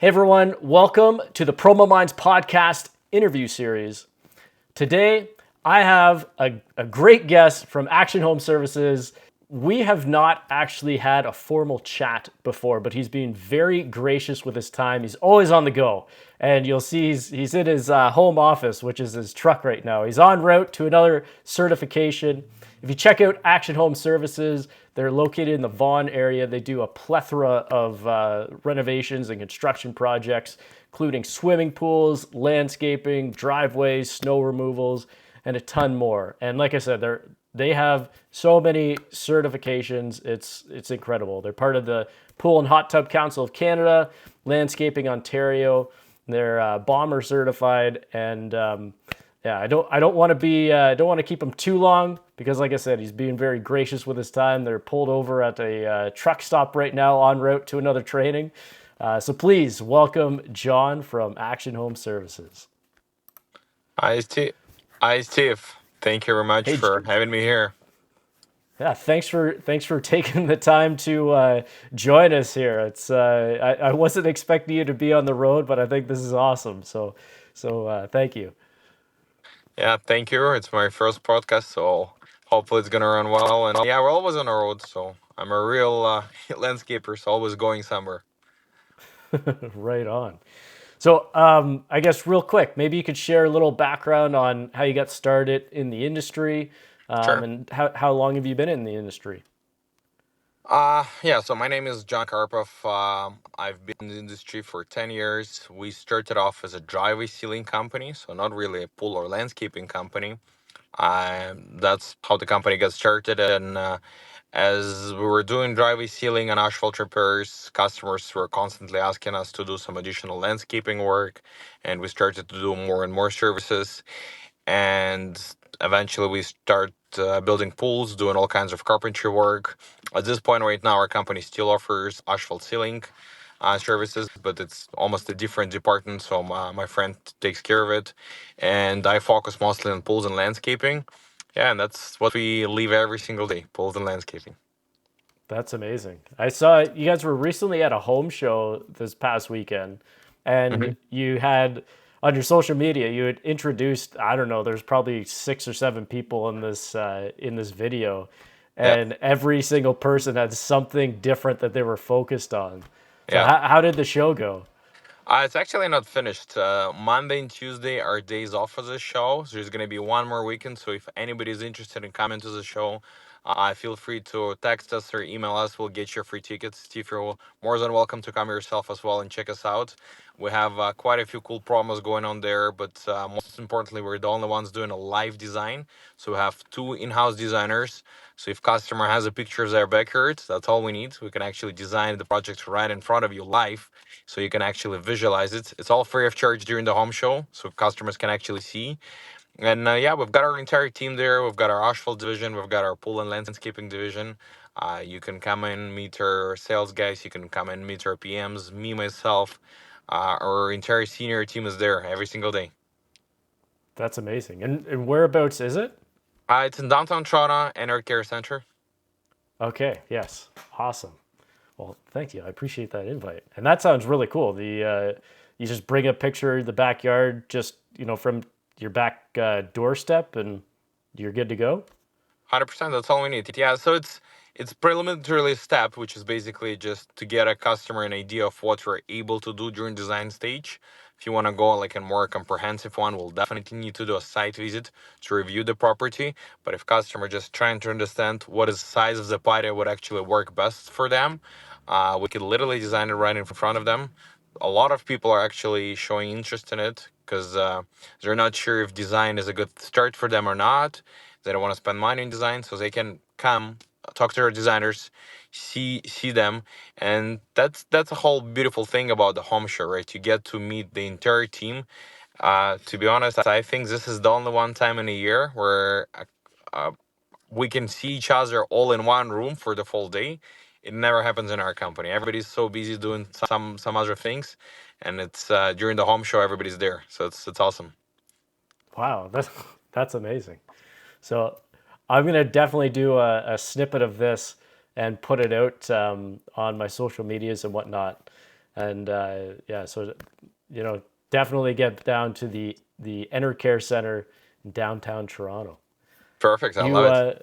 Hey everyone, welcome to the PromoMinds podcast interview series. Today, I have a great guest from Action Home Services. We have not actually had a formal chat before, but he's been very gracious with his time. He's always on the go. And you'll see he's in his home office, which is his truck right now. He's en route to another certification. If you check out Action Home Services, they're located in the Vaughan area. They do a plethora of renovations and construction projects, including swimming pools, landscaping, driveways, snow removals, and a ton more. And like I said, they have so many certifications. It's incredible. They're part of the Pool and Hot Tub Council of Canada, Landscaping Ontario. They're bomber certified, and I don't want to keep him too long because, like I said, he's being very gracious with his time. They're pulled over at a truck stop right now en route to another training. So please welcome John from Action Home Services. Hi, Steve. Thank you very much Hey, for having me here. yeah, thanks for taking the time to join us here. It's I wasn't expecting you to be on the road, but I think this is awesome. So thank you. Yeah, thank you. It's my first podcast, so hopefully it's gonna run well. And yeah, we're always on the road, so I'm a real landscaper, so always going somewhere. Right on. So, I guess real quick, maybe you could share a little background on how you got started in the industry, Sure. and how long have you been in the industry? Yeah, so my name is John Karpov. I've been in the industry for 10 years. We started off as a driveway sealing company, so not really a pool or landscaping company. That's how the company got started. And as we were doing driveway sealing and asphalt repairs, customers were constantly asking us to do some additional landscaping work, and we started to do more and more services. And eventually, we start building pools, doing all kinds of carpentry work. At this point, right now, our company still offers asphalt sealing services, but it's almost a different department. So my friend takes care of it, and I focus mostly on pools and landscaping. Yeah, and that's what we leave every single day: pools and landscaping. That's amazing. I saw you guys were recently at a home show this past weekend, and Hmm. you had on your social media you had introduced, I don't know, there's probably 6 or 7 people in this video, Yeah, and every single person had something different that they were focused on. So yeah. how did the show go? It's actually not finished. Monday and Tuesday are days off for the show. So there's going to be one more weekend. So if anybody is interested in coming to the show, feel free to text us or email us. We'll get you free tickets. Steve, you're more than welcome to come yourself as well and check us out. We have quite a few cool promos going on there, but most importantly, we're the only ones doing a live design. So we have two in-house designers. So if customer has a picture of their backyard, that's all we need. We can actually design the project right in front of you live, so you can actually visualize it. It's all free of charge during the home show, so customers can actually see. And yeah, we've got our entire team there. We've got our asphalt division. We've got our pool and landscaping division. You can come and meet our sales guys. You can come and meet our PMs, me, myself. Our entire senior team is there every single day. That's amazing. And whereabouts is it? It's in downtown Toronto and our care center. Okay, yes. Awesome. Well, thank you. I appreciate that invite. And that sounds really cool. The you just bring a picture of the backyard, just from your back doorstep, and you're good to go. 100%. That's all we need. Yeah. So it's preliminary step, which is basically just to get a customer an idea of what we're able to do during design stage. If you want to go like a more comprehensive one, we'll definitely need to do a site visit to review the property. But if customer just trying to understand what is the size of the patio would actually work best for them, we could literally design it right in front of them. A lot of people are actually showing interest in it because they're not sure if design is a good start for them or not. They don't want to spend money in design, so they can come talk to our designers, see them, and that's a whole beautiful thing about the home show, right? You get to meet the entire team. To be honest, I think this is the only one time in a year where uh, we can see each other all in one room for the full day. It never happens in our company. Everybody's so busy doing some other things, and it's during the home show everybody's there, so it's awesome. Wow, that's amazing. So I'm gonna definitely do a snippet of this and put it out on my social medias and whatnot. And yeah, so definitely get down to the Enercare Center in downtown Toronto. Perfect. I You love it. uh,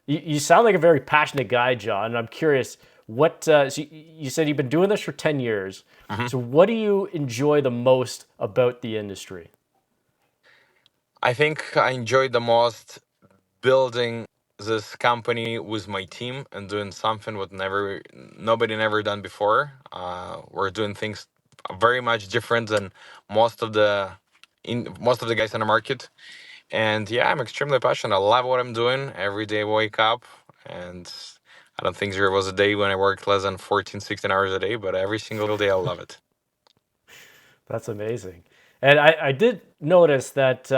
you sound like a very passionate guy, John. And I'm curious, what so you said you've been doing this for 10 years. Mhm. So what do you enjoy the most about the industry? I think I enjoyed the most building this company with my team and doing something what nobody never done before. We're doing things very much different than most of the most of the guys in the market. And yeah, I'm extremely passionate. I love what I'm doing. Every day I wake up, and I don't think there was a day when I worked less than 14, 16 hours a day, but every single day I love it. That's amazing. And I did notice that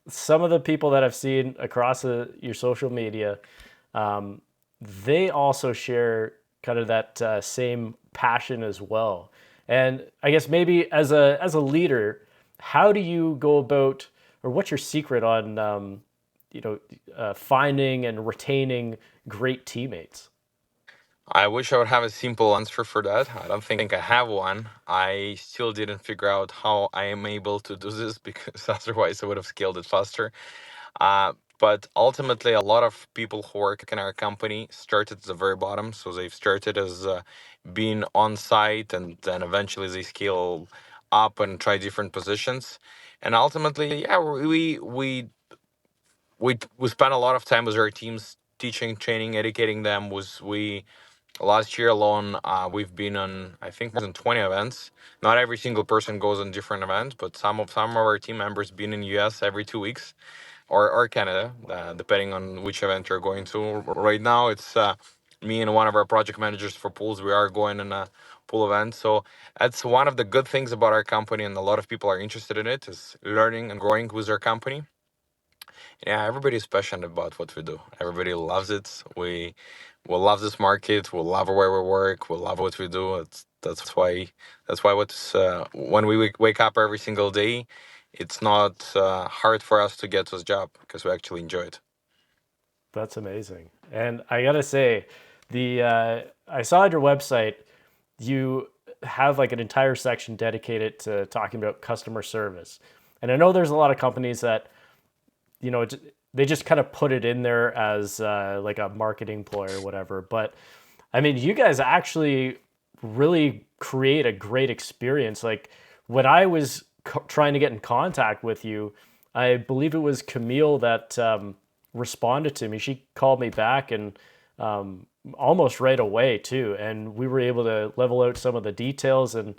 some of the people that I've seen across your social media, um, they also share kind of that same passion as well. And I guess maybe as a leader, how do you go about, or what's your secret on, finding and retaining great teammates? I wish I would have a simple answer for that. I don't think I have one. I still didn't figure out how I am able to do this because otherwise I would have scaled it faster. But ultimately, a lot of people who work in our company started at the very bottom. So they've started as being on site, and then eventually they scale up and try different positions. And ultimately, yeah, we spend a lot of time with our teams, teaching, training, educating them. Was we Last year alone, we've been on, I think, more than 20 events. Not every single person goes on different events, but some of our team members been in US every 2 weeks, or Canada, depending on which event you're going to. Right now, it's me and one of our project managers for pools. We are going on a pool event, so that's one of the good things about our company, and a lot of people are interested in it. Is learning and growing with our company. Yeah, everybody's passionate about what we do. Everybody loves it. We love this market. We love where we work. We love what we do. That's why when we wake up every single day, it's not hard for us to get to this job because we actually enjoy it. That's amazing. And I gotta say, the I saw on your website you have like an entire section dedicated to talking about customer service. And I know there's a lot of companies that they just kind of put it in there as like a marketing ploy or whatever. But I mean, you guys actually really create a great experience. Like when I was trying to get in contact with you, I believe it was Camille that responded to me. She called me back and almost right away too, and we were able to level out some of the details and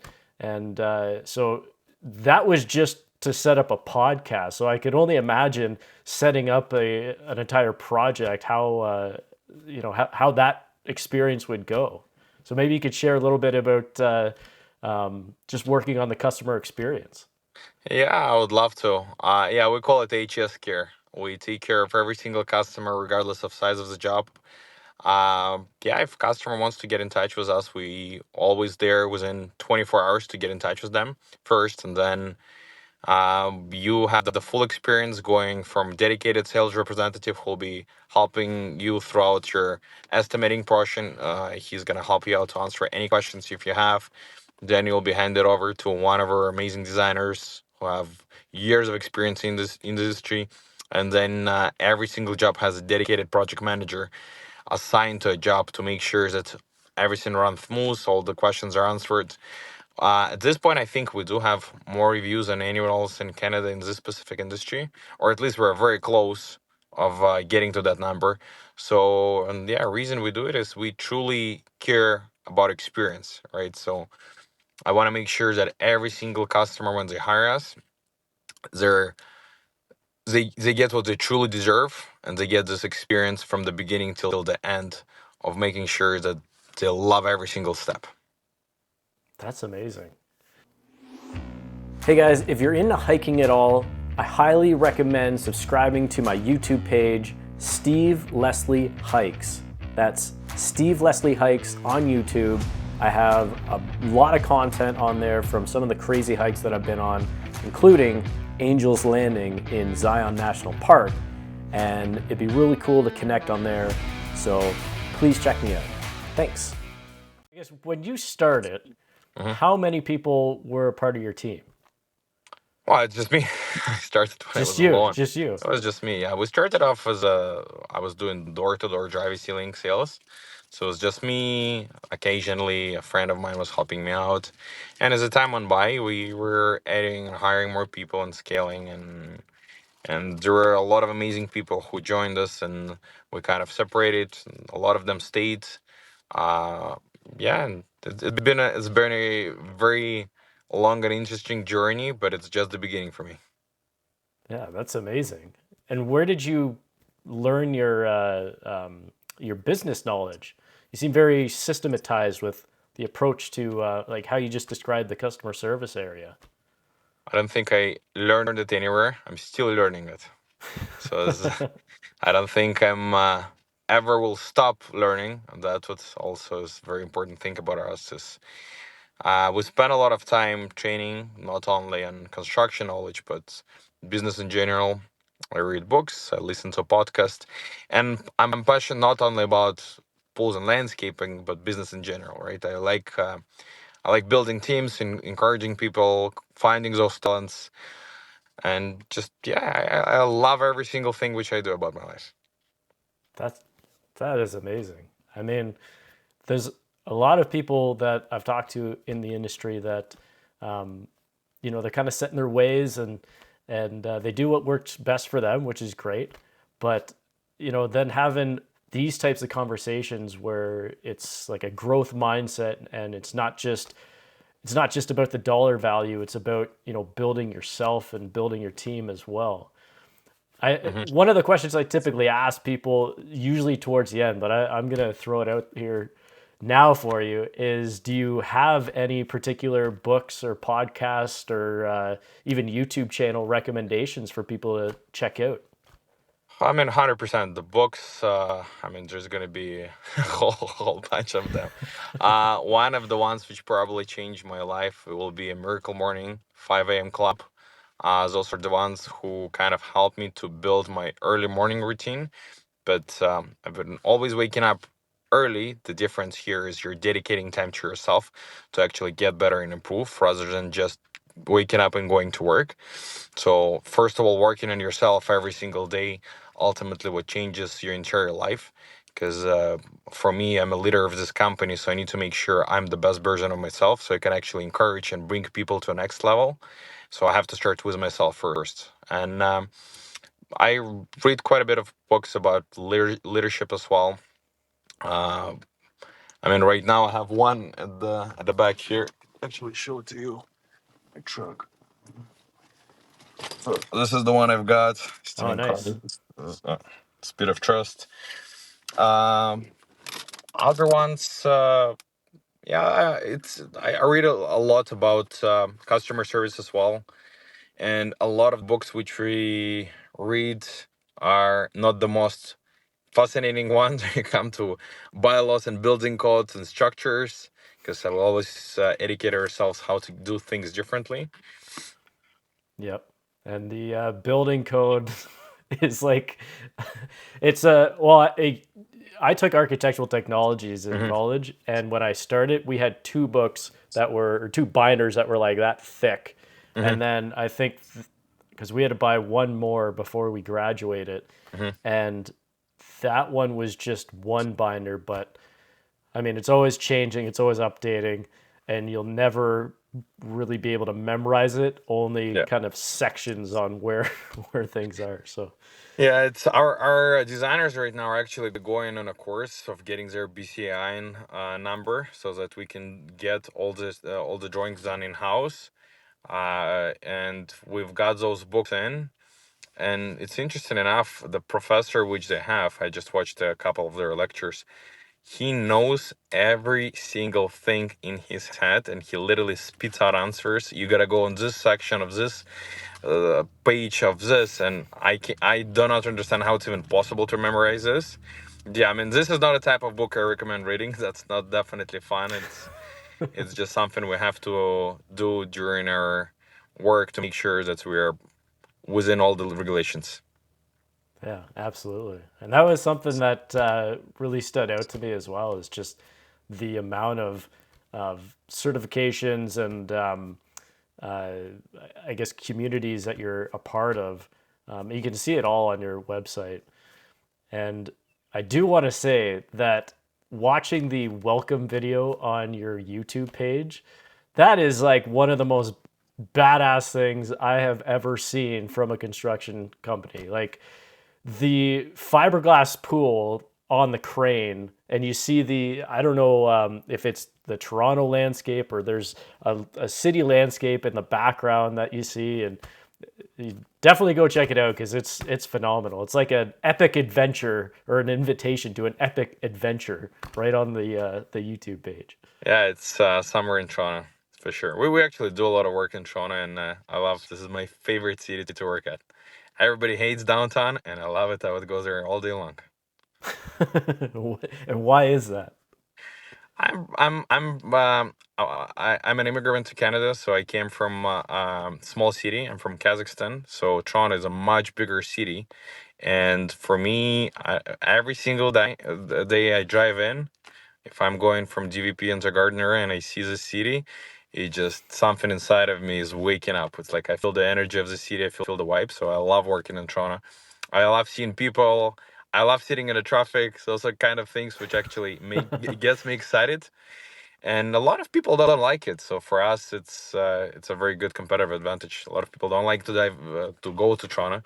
that was just to set up a podcast. So I could only imagine setting up an entire project, how that experience would go. So maybe you could share a little bit about just working on the customer experience. Yeah, I would love to. Yeah, we call it HS care. We take care of every single customer, regardless of size of the job. Yeah, if customer wants to get in touch with us, we always there within 24 hours to get in touch with them first, and then you have the full experience going from dedicated sales representative who'll be helping you throughout your estimating portion. He's gonna help you out to answer any questions if you have. Then you'll be handed over to one of our amazing designers who have years of experience in this industry. And then every single job has a dedicated project manager assigned to a job to make sure that everything runs smooth, all the questions are answered. At this point, I think we do have more reviews than anyone else in Canada in this specific industry, or at least we're very close of getting to that number. So, and yeah, reason we do it is we truly care about experience, right? So I want to make sure that every single customer, when they hire us, they're they get what they truly deserve, and they get this experience from the beginning till the end of making sure that they love every single step. That's amazing. Hey guys, if you're into hiking at all, I highly recommend subscribing to my YouTube page, Steve Leslie Hikes. That's Steve Leslie Hikes on YouTube. I have a lot of content on there from some of the crazy hikes that I've been on, including Angel's Landing in Zion National Park. And it'd be really cool to connect on there. So please check me out. Thanks. I guess when you started, Hmm. How many people were a part of your team? Well, it's just me. I started when I was Just you, alone. just you. It was just me. Yeah, we started off as I was doing door-to-door driving ceiling sales. So it was just me. Occasionally, a friend of mine was helping me out. And as the time went by, we were adding and hiring more people and scaling. And there were a lot of amazing people who joined us, and we kind of separated. And a lot of them stayed. Uh, yeah, and it's been a very long and interesting journey, but it's just the beginning for me. Yeah, that's amazing. And where did you learn your business knowledge? You seem very systematized with the approach to like how you just described the customer service area. I don't think I learned it anywhere. I'm still learning it. So I don't think I'm ever will stop learning. And that's what also is very important thing about us is we spend a lot of time training, not only on construction knowledge, but business in general. I read books, I listen to podcasts, and I'm passionate not only about pools and landscaping, but business in general, right? I like building teams and encouraging people, finding those talents, and just yeah, I love every single thing which I do about my life. That's that is amazing. I mean, there's a lot of people that I've talked to in the industry that they're kind of set in their ways and they do what works best for them, which is great. But then having these types of conversations where it's like a growth mindset and it's not just about the dollar value. It's about building yourself and building your team as well. Hmm. One of the questions I typically ask people, usually towards the end, but I'm gonna throw it out here now for you, is do you have any particular books or podcasts or even YouTube channel recommendations for people to check out? I mean, 100%. The books, I mean, there's going to be a whole bunch of them. One of the ones which probably changed my life it will be A Miracle Morning, 5 a.m. Club. Those are the ones who kind of helped me to build my early morning routine. But I've been always waking up early. The difference here is you're dedicating time to yourself to actually get better and improve rather than just waking up and going to work. So, first of all, working on yourself every single day, ultimately, what changes your entire life. Because for me, I'm a leader of this company, so I need to make sure I'm the best version of myself so I can actually encourage and bring people to the next level. So, I have to start with myself first. And I read quite a bit of books about leadership as well. Uh, I mean, right now I have one at the back here. Actually, show it to you. My truck. So this is the one I've got. Oh, Stephen nice. Covey. Speed of Trust. Um, Other ones, yeah, I read a lot about customer service as well, and a lot of books which we read are not the most fascinating ones when you come to bylaws and building codes and structures, because I will always educate ourselves how to do things differently. Yep. And the building code is like, it's a, well, I took architectural technologies in Hmm. college. And when I started, we had two books that were, or two binders that were like that thick. Hmm. And then I think, because we had to buy one more before we graduated. Hmm. And that one was just one binder, but I mean, it's always changing, it's always updating, and you'll never really be able to memorize it, only Yeah. kind of sections on where where things are. So, Yeah, it's our designers right now are actually going on a course of getting their BCI number so that we can get all the drawings done in house. And we've got those books in, and it's interesting enough. The professor which they have, I just watched a couple of their lectures. He knows every single thing in his head, and he literally spits out answers. You gotta go on this section of this page of this, and I do not understand how it's even possible to memorize this. Yeah, I mean, this is not a type of book I recommend reading. That's not definitely fun. It's just something we have to do during our work to make sure that we are within all the regulations. yeah, absolutely. And that was something that really stood out to me as well, is just the amount of certifications and uh, I guess communities that you're a part of. You can see it all on your website. And I do want to say that watching the welcome video on your YouTube page, that is like one of the most badass things I have ever seen from a construction company. Like the fiberglass pool on the crane, and you see I don't know if it's the Toronto landscape or there's a city landscape in the background that you see, and you definitely go check it out because it's phenomenal. It's like an epic adventure or an invitation to an epic adventure right on the YouTube page. Yeah, it's summer in Toronto for sure. We actually do a lot of work in Toronto, and I love this is my favorite city to work at. Everybody hates downtown, and I love it. I would go there all day long. And why is that? I'm an immigrant to Canada, so I came from small city. I'm from Kazakhstan, so Toronto is a much bigger city, and for me, every single day I drive in, if I'm going from DVP into Gardner and I see the city, it just something inside of me is waking up. It's like I feel the energy of the city. I feel the vibe. So I love working in Toronto. I love seeing people. I love sitting in the traffic. Those are kind of things which actually gets me excited. And a lot of people don't like it. So for us, it's a very good competitive advantage. A lot of people don't like to go to Toronto,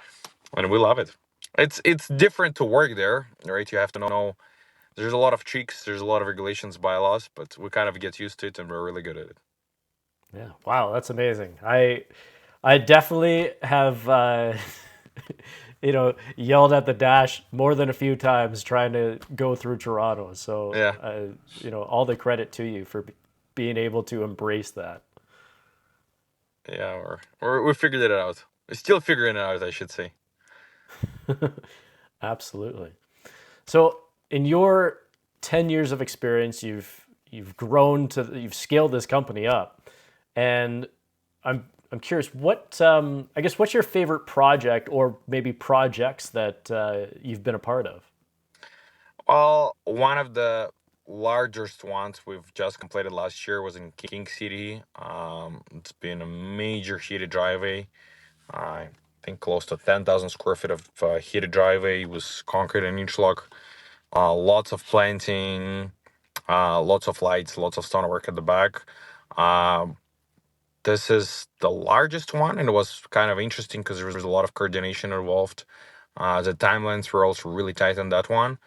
and we love it. It's different to work there, right? You have to know there's a lot of tricks, there's a lot of regulations, bylaws, but we kind of get used to it and we're really good at it. Yeah. Wow, that's amazing. I definitely have yelled at the dash more than a few times trying to go through Toronto. So Yeah, all the credit to you for being able to embrace that. yeah, we figured it out. We're still figuring it out, I should say. Absolutely. So in your 10 years of experience, you've grown you've scaled this company up, and I'm curious I guess what's your favorite project or maybe projects that you've been a part of? Well, one of the largest ones we've just completed last year was in King City. It's been a major heated driveway. I think close to 10,000 square feet of heated driveway. It was concrete and interlock. Lots of planting, lots of lights, lots of stonework at the back. Um, This is the largest one, and it was kind of interesting because there was a lot of coordination involved. The timelines were also really tight on that one.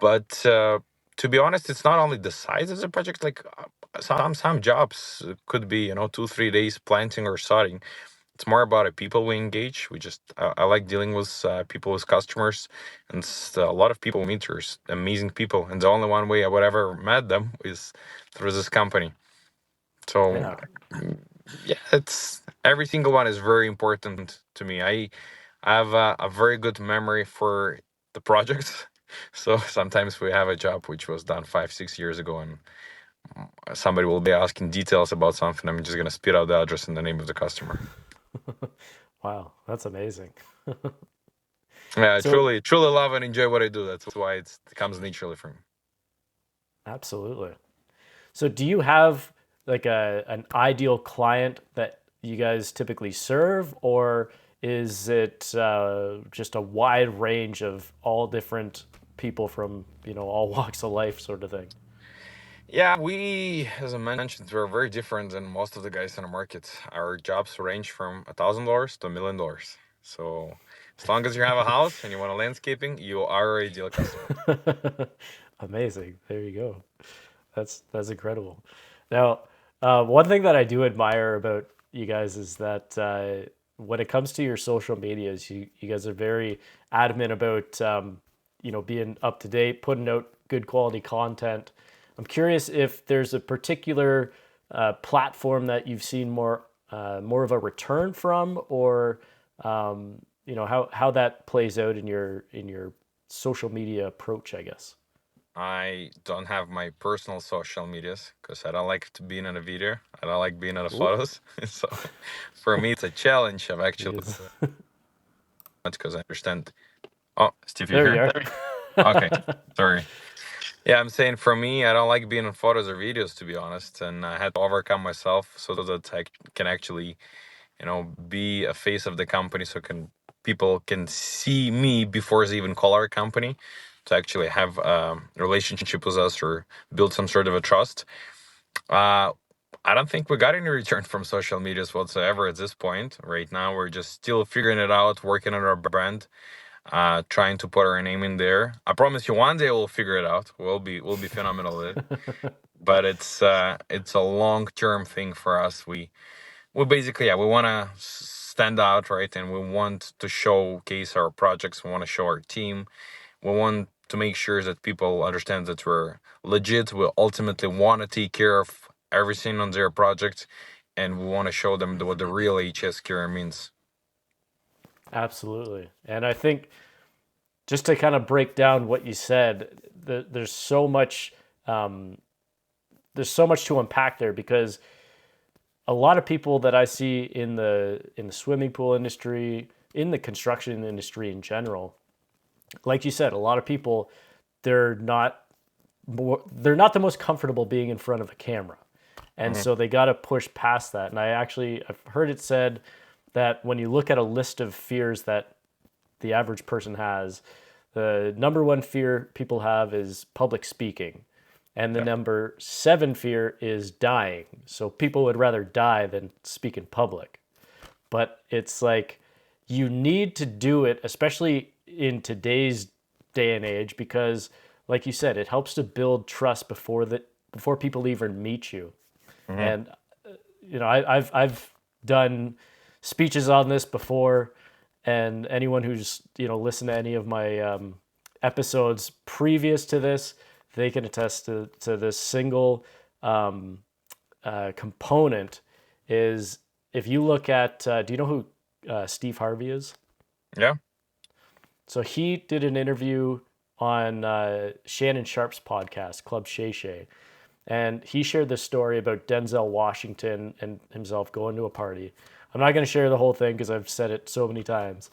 But to be honest, it's not only the size of the project. Like some jobs could be 2-3 days planting or sodding. It's more about the people we engage. I like dealing with people, with customers, and a lot of people meet. There's amazing people, and the only one way I would ever met them is through this company. So Yeah. yeah, it's every single one is very important to me. I have a very good memory for the projects. So sometimes we have a job which was done 5-6 years ago, and somebody will be asking details about something. I'm just gonna spit out the address and the name of the customer. Wow, that's amazing. Yeah, I So truly love and enjoy what I do. That's why it comes naturally for me. absolutely. So do you have like an ideal client that you guys typically serve, or is it just a wide range of all different people from all walks of life, sort of thing? Yeah, as I mentioned, we're very different than most of the guys in the market. Our jobs range from $1,000 to $1,000,000. So as long as you have a house and you want a landscaping, you are our ideal customer. Amazing. There you go. That's incredible. Now, one thing that I do admire about you guys is that when it comes to your social medias, you guys are very adamant about being up to date, putting out good quality content. I'm curious if there's a particular platform that you've seen more of a return from, or how that plays out in your social media approach, I guess. I don't have my personal social medias because I don't like to be in a video. I don't like being in the Ooh, photos. So for me, it's a challenge of actually geez. because I understand. Oh, Steve, you There here? you Okay, are. sorry. Yeah, I'm saying for me, I don't like being in photos or videos, to be honest, and I had to overcome myself so that I can actually, be a face of the company, so can people can see me before they even call our company, to actually have a relationship with us or build some sort of a trust. Uh, I don't think we got any return from social medias whatsoever at this point. Right now, we're just still figuring it out, working on our brand, trying to put our name in there. I promise you, one day we'll figure it out. We'll be phenomenal at it. But it's a long term thing for us. We basically, yeah, we want to stand out, right, and we want to showcase our projects. We want to show our team. We want to make sure that people understand that we're legit. We ultimately want to take care of everything on their project, and we want to show them what the real HS care means. Absolutely. And I think just to kind of break down what you said, there's so much there's so much to unpack there because a lot of people that I see in the swimming pool industry, in the construction industry in general, like you said, a lot of people they're not they're not the most comfortable being in front of a camera. And Hmm. so they got to push past that. And I've heard it said that when you look at a list of fears that the average person has, the number one fear people have is public speaking. And the Yeah. number seven fear is dying. So people would rather die than speak in public. But it's like you need to do it, especially in today's day and age, because like you said, it helps to build trust before people even meet you. Hmm. And I've done speeches on this before, and anyone who's listened to any of my episodes previous to this, they can attest to this single component is if you look at do you know who Steve Harvey is? Yeah. So he did an interview on Shannon Sharp's podcast, Club Shay Shay, and he shared this story about Denzel Washington and himself going to a party. I'm not going to share the whole thing because I've said it so many times,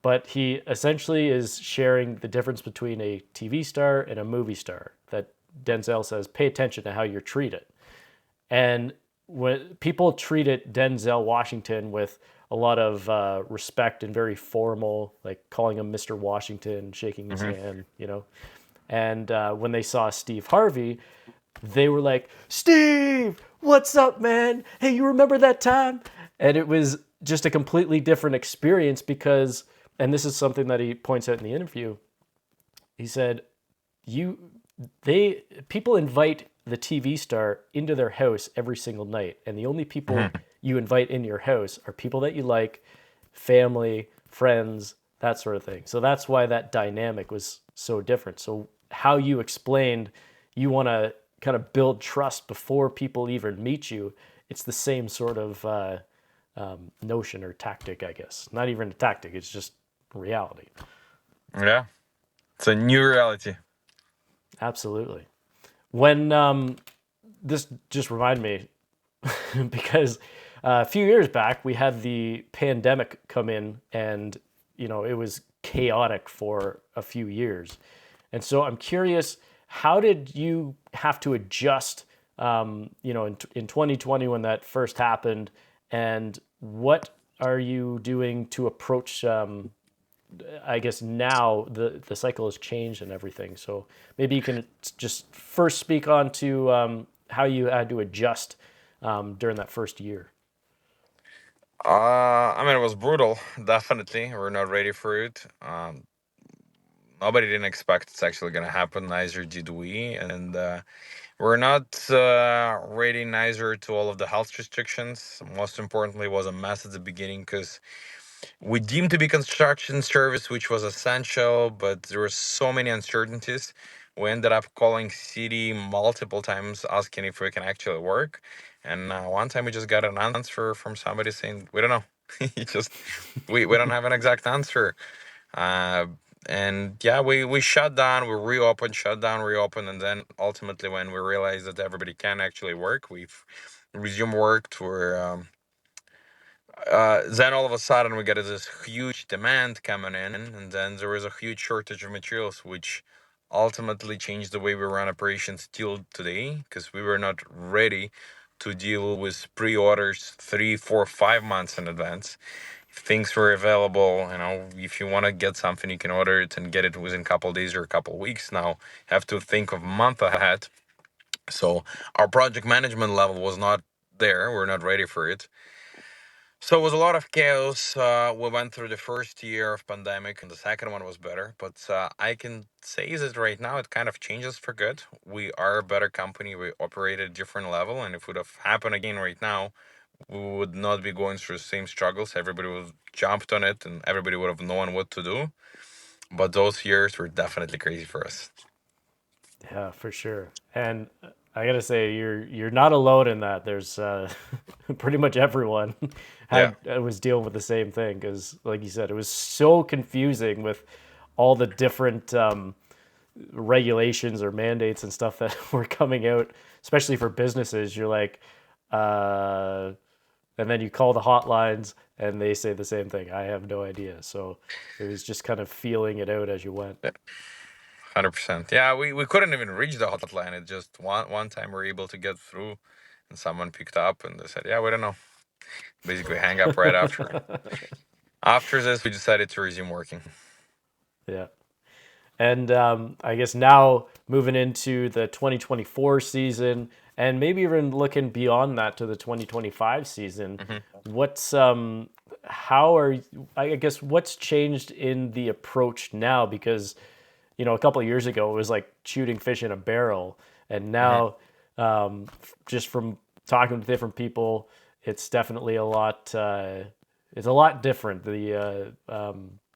but he essentially is sharing the difference between a TV star and a movie star. That Denzel says, pay attention to how you're treated. And when people treated Denzel Washington with a lot of respect and very formal, like calling him Mr. Washington, shaking his Hmm. hand, And when they saw Steve Harvey, they were like, Steve, what's up, man? Hey, you remember that time? And it was just a completely different experience because, and this is something that he points out in the interview. He said, you they people invite the TV star into their house every single night, and the only people Hmm. you invite in your house are people that you like, family, friends, that sort of thing. So that's why that dynamic was so different. So how you explained you want to kind of build trust before people even meet you, it's the same sort of notion or tactic, I guess. Not even a tactic; it's just reality. Yeah. It's a new reality. Absolutely. When this just reminded me because a few years back we had the pandemic come in and it was chaotic for a few years, and so I'm curious, how did you have to adjust in 2020 when that first happened, and what are you doing to approach I guess now the cycle has changed and everything. So maybe you can just first speak on to how you had to adjust during that first year. I mean, it was brutal. Definitely, we're not ready for it. Nobody didn't expect it's actually gonna happen. Neither did we, and we're not ready neither to all of the health restrictions. Most importantly, was a mess at the beginning because we deemed to be construction service, which was essential, but there were so many uncertainties. We ended up calling city multiple times asking if we can actually work. And one time we just got an answer from somebody saying, we don't know. He just, we don't have an exact answer. Uh, and yeah, we shut down, we reopened, shut down, reopened. And then ultimately, when we realized that everybody can actually work, we've resumed work to then all of a sudden we get this huge demand coming in, and then there was a huge shortage of materials, which ultimately changed the way we run operations till today, because we were not ready to deal with pre-orders 3, 4, 5 months in advance. If things were available, if you want to get something, you can order it and get it within a couple of days or a couple of weeks. Now, have to think of a month ahead. So our project management level was not there. We're not ready for it. So it was a lot of chaos. We went through the first year of pandemic, and the second one was better. But I can say that right now it kind of changes for good. We are a better company. We operate at a different level, and if it would have happened again right now, we would not be going through the same struggles. Everybody would have jumped on it, and everybody would have known what to do. But those years were definitely crazy for us. Yeah, for sure. And I gotta say, you're not alone in that. There's pretty much everyone Yeah. was dealing with the same thing because, like you said, it was so confusing with all the different regulations or mandates and stuff that were coming out, especially for businesses. You're like, uh, and then you call the hotlines and they say the same thing. I have no idea. So it was just kind of feeling it out as you went. 100%. Yeah, we couldn't even reach the hotline. It just one time we were able to get through, and someone picked up and they said, "Yeah, we don't know." Basically, hang up right after. After this, we decided to resume working. Yeah. And I guess now moving into the 2024 season and maybe even looking beyond that to the 2025 season, Hmm. what's how are I guess what's changed in the approach now? Because a couple of years ago it was like shooting fish in a barrel, and Hmm. now just from talking to different people, it's definitely a lot. It's a lot different. The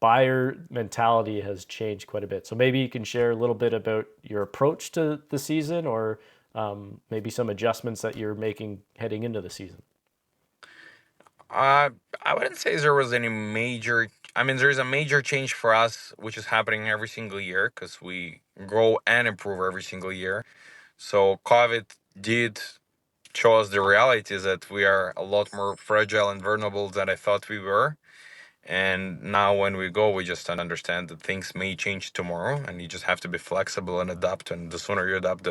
buyer mentality has changed quite a bit. So maybe you can share a little bit about your approach to the season, or maybe some adjustments that you're making heading into the season. Uh, I wouldn't say there was any major. I mean, there is a major change for us, which is happening every single year because we grow and improve every single year. So COVID did show us the reality that we are a lot more fragile and vulnerable than I thought we were. And now when we go, we just understand that things may change tomorrow, and you just have to be flexible and adapt. And the sooner you adapt,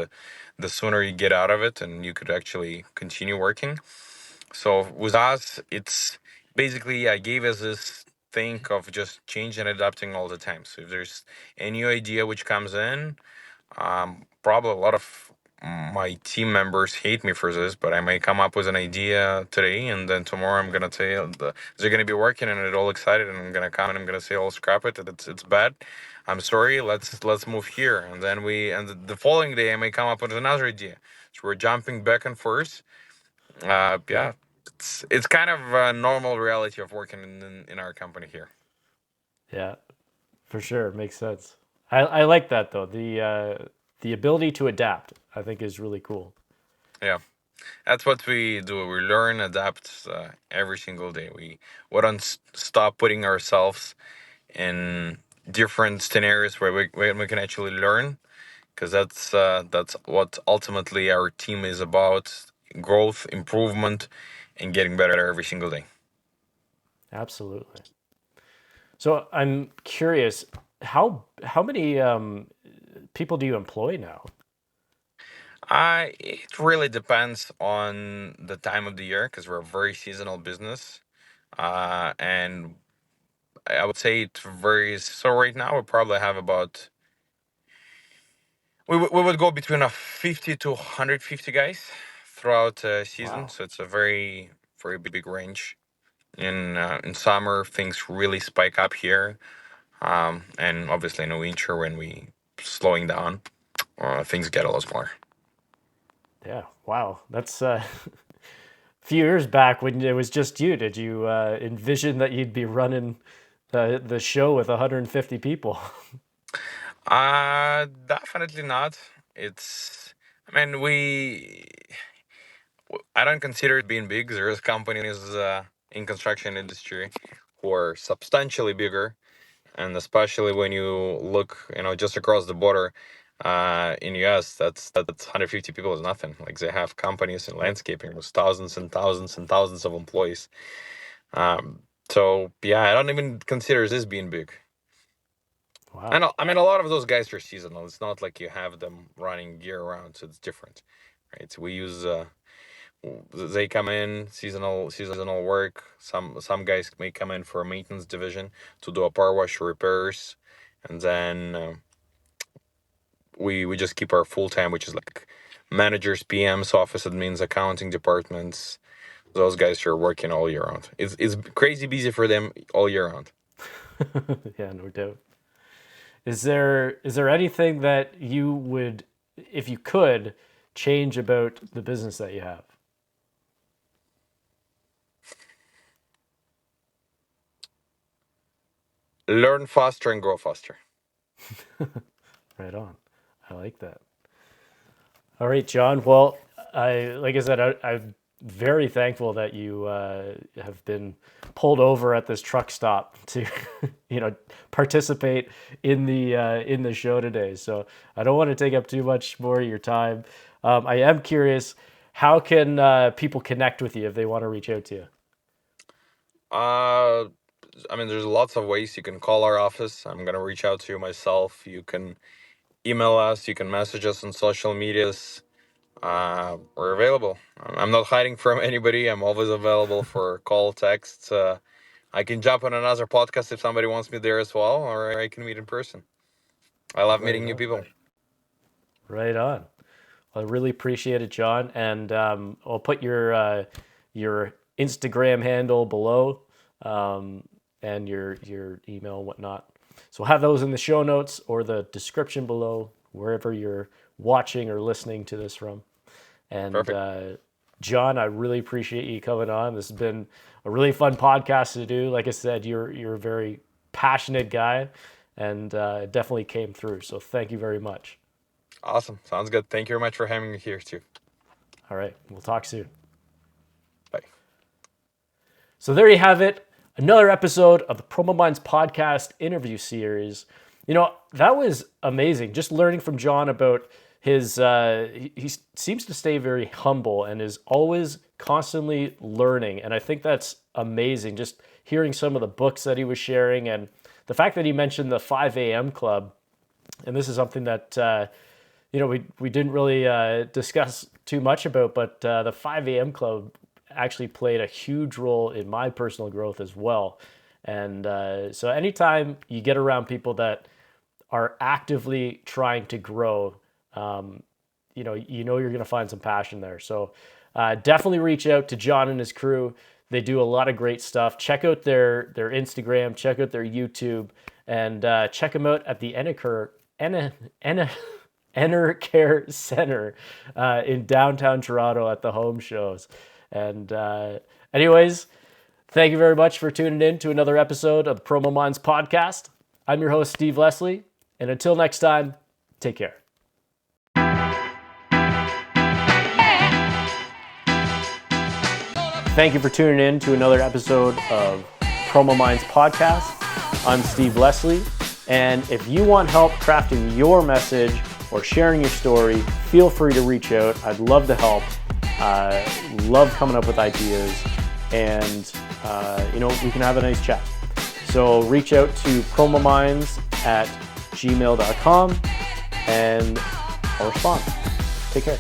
the sooner you get out of it, and you could actually continue working. So with us, it's basically I gave us this thing of just changing and adapting all the time. So if there's a new idea which comes in, probably a lot of my team members hate me for this, but I may come up with an idea today, and then tomorrow I'm gonna say they're gonna be working and it all excited, and I'm gonna come and I'm gonna say, "Oh, scrap it! It's bad. I'm sorry. Let's move here." And then the following day I may come up with another idea. So we're jumping back and forth. Yeah, Yeah, it's kind of a normal reality of working in our company here. yeah, for sure, makes sense. I like that though. The ability to adapt, I think, is really cool. Yeah. That's what we do. We learn, adapt every single day. We don't stop putting ourselves in different scenarios where we can actually learn, because that's what ultimately our team is about: growth, improvement, and getting better every single day. Absolutely. So I'm curious, how many people do you employ now? It really depends on the time of the year because we're a very seasonal business. And I would say it varies. So right now we probably have about we would go between a 50 to 150 guys throughout the season. Wow. So it's a very big range. In summer things really spike up here, and obviously in the winter when we slowing down, things get a lot smaller. Yeah. Wow. That's a few years back when it was just you. Did you envision that you'd be running the show with 150 people? Definitely not. It's I mean I don't consider it being big. There's companies in construction industry who are substantially bigger, and especially when you look, just across the border, in US, that's 150 people is nothing. Like they have companies in Yep. landscaping with thousands and thousands and thousands of employees. Um, so yeah, I don't even consider this being big. Wow. I mean, a lot of those guys are seasonal. It's not like you have them running year round, so it's different, right? So we use they come in seasonal work. Some guys may come in for a maintenance division to do a power wash repairs, and then we just keep our full time, which is like managers, PMs, office admins, accounting departments. Those guys are working all year round. It's crazy busy for them all year round. Yeah, no doubt. Is there anything that you would, if you could, change about the business that you have? Learn faster and grow faster. Right on. I like that. All right, John. Well, like I said, I'm very thankful that you have been pulled over at this truck stop to, participate in the show today. So I don't want to take up too much more of your time. I am curious, how can people connect with you if they want to reach out to you? I mean, there's lots of ways you can call our office. I'm gonna reach out to you myself. You can email us. You can message us on social medias. We're available. I'm not hiding from anybody. I'm always available for call, texts. I can jump on another podcast if somebody wants me there as well, or I can meet in person. I love Right meeting new on. people. Right on. I really appreciate it, John, and I'll put your Instagram handle below, and your email and whatnot. So we'll have those in the show notes or the description below, wherever you're watching or listening to this from. And Perfect. John, I really appreciate you coming on. This has been a really fun podcast to do. Like I said, you're a very passionate guy, and it definitely came through. So thank you very much. Awesome. Sounds good. Thank you very much for having me here too. All right, we'll talk soon. Bye. So there you have it. Another episode of the PromoMinds podcast interview series. That was amazing. Just learning from John about his, he seems to stay very humble and is always constantly learning. And I think that's amazing. Just hearing some of the books that he was sharing, and the fact that he mentioned the 5 a.m. club. And this is something that, we didn't really discuss too much about, but the 5 a.m. club actually played a huge role in my personal growth as well. And so anytime you get around people that are actively trying to grow, you're going to find some passion there. So definitely reach out to John and his crew. They do a lot of great stuff. Check out their Instagram, check out their YouTube, and check them out at the Enercare Center in downtown Toronto at the home shows. And anyways, thank you very much for tuning in to another episode of the PromoMinds podcast. I'm your host, Steve Leslie. And until next time, take care. Thank you for tuning in to another episode of PromoMinds podcast. I'm Steve Leslie. And if you want help crafting your message or sharing your story, feel free to reach out. I'd love to help. Love coming up with ideas, and we can have a nice chat. So reach out to promominds@gmail.com and I'll respond. Take care.